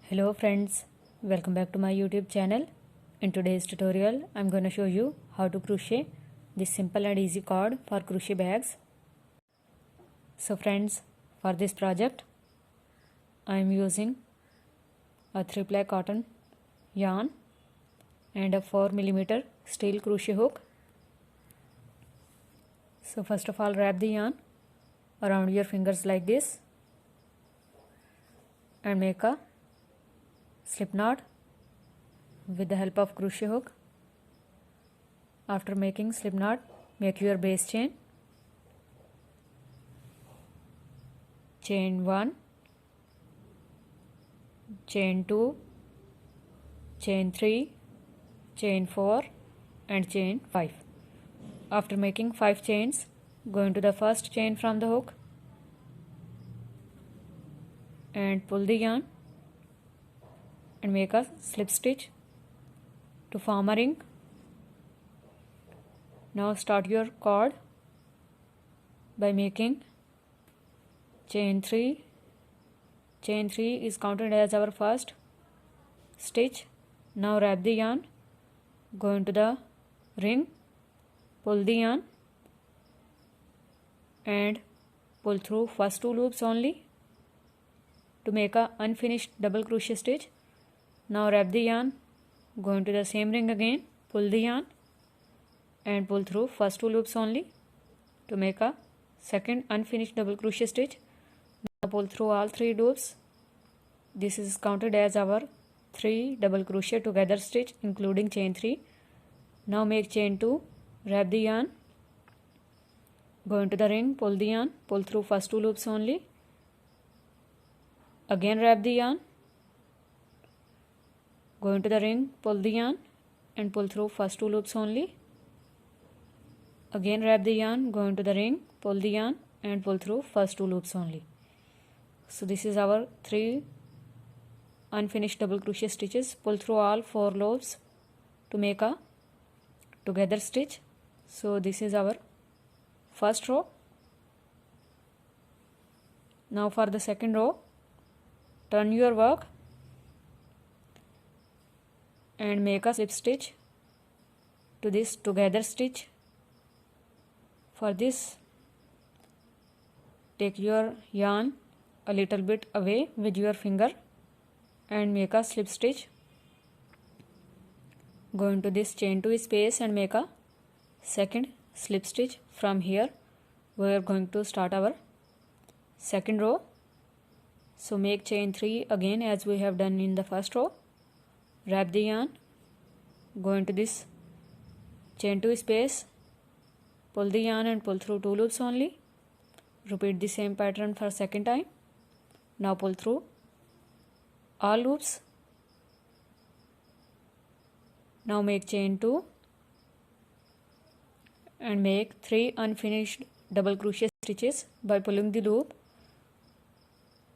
Hello friends, welcome back to my YouTube channel. In today's tutorial, I'm going to show you how to crochet this simple and easy cord for crochet bags. So friends, for this project, I'm using a 3-ply cotton yarn and a 4mm steel crochet hook. So first of all, wrap the yarn around your fingers like this and make a slip knot with the help of crochet hook. After making slip knot, make your base chain. Chain 1, chain 2, chain 3, chain 4 and chain 5. After making 5 chains, go into the first chain from the hook and pull the yarn and make a slip stitch to form a ring. Now start your cord by making chain 3. Chain 3 is counted as our first stitch. Now wrap the yarn, go into the ring, pull the yarn and pull through first 2 loops only to make a unfinished double crochet stitch. Now wrap the yarn, go into the same ring again, pull the yarn and pull through first 2 loops only to make a second unfinished double crochet stitch. Now pull through all 3 loops. This is counted as our 3 double crochet together stitch including chain 3. Now make chain 2, wrap the yarn, go into the ring, pull the yarn, pull through first 2 loops only. Again wrap the yarn, go into the ring, pull the yarn and pull through first 2 loops only. Again wrap the yarn, go into the ring, pull the yarn and pull through first 2 loops only. So this is our 3 unfinished double crochet stitches. Pull through all 4 loops to make a together stitch. So this is our first row. Now for the second row, turn your work and make a slip stitch to this together stitch. For this, take your yarn a little bit away with your finger and make a slip stitch. Go into this chain 2 space and make a second slip stitch. From here we are going to start our second row. So make chain 3 again as we have done in the first row. Wrap the yarn, go into this chain 2 space, pull the yarn and pull through 2 loops only. Repeat the same pattern for second time. Now pull through all loops. Now make chain 2 and make 3 unfinished double crochet stitches by pulling the loop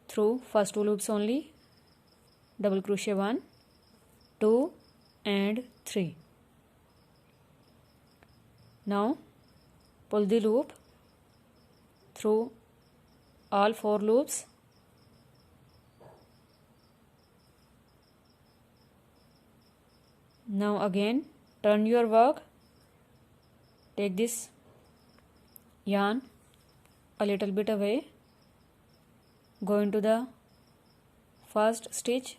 through first 2 loops only. Double crochet 1, 2 and 3. Now pull the loop through all 4 loops. Now again turn your work, take this yarn a little bit away, go into the first stitch,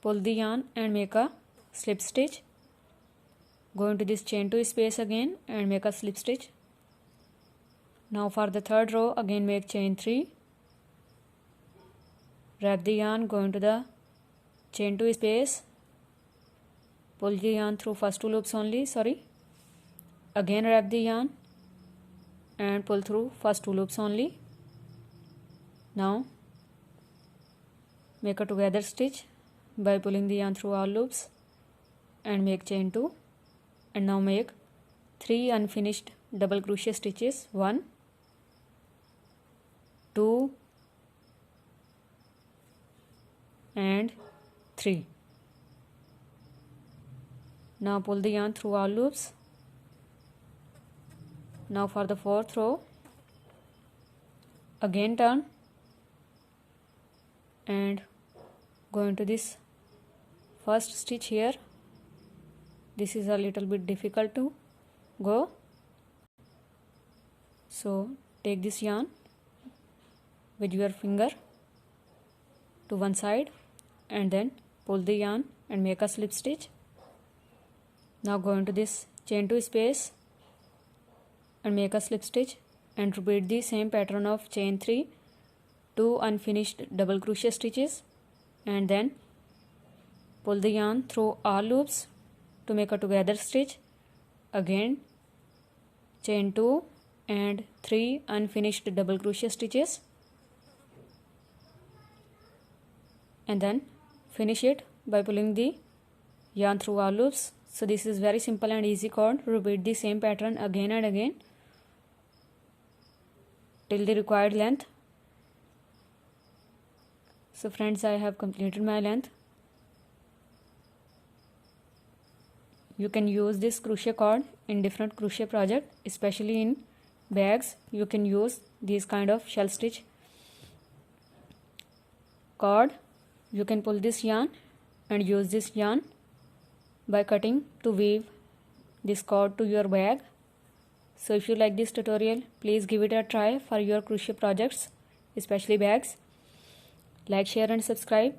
pull the yarn and make a slip stitch. Go into this chain 2 space again and make a slip stitch. Now for the third row, again make chain 3, wrap the yarn, go into the chain 2 space, pull the yarn through first 2 loops only, again wrap the yarn and pull through first 2 loops only. Now make a together stitch by pulling the yarn through all loops and make chain 2 and now make 3 unfinished double crochet stitches. 1, 2 and 3. Now pull the yarn through all loops. Now for the fourth row, again turn and go into this first stitch here. This is a little bit difficult to go. So take this yarn with your finger to one side and then pull the yarn and make a slip stitch. Now go into this chain 2 space and make a slip stitch and repeat the same pattern of chain 3, 2 unfinished double crochet stitches, and then pull the yarn through all loops to make a together stitch. Again chain 2 and 3 unfinished double crochet stitches, and then finish it by pulling the yarn through all loops. So this is very simple and easy cord. Repeat the same pattern again and again till the required length. So friends, I have completed my length. You can use this crochet cord in different crochet projects, especially in bags. You can use these kind of shell stitch cord. You can pull this yarn and use this yarn by cutting to weave this cord to your bag. So if you like this tutorial, please give it a try for your crochet projects, especially bags. Like, share and subscribe.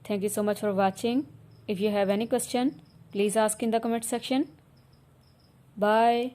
Thank you so much for watching. If you have any question, please ask in the comment section. Bye.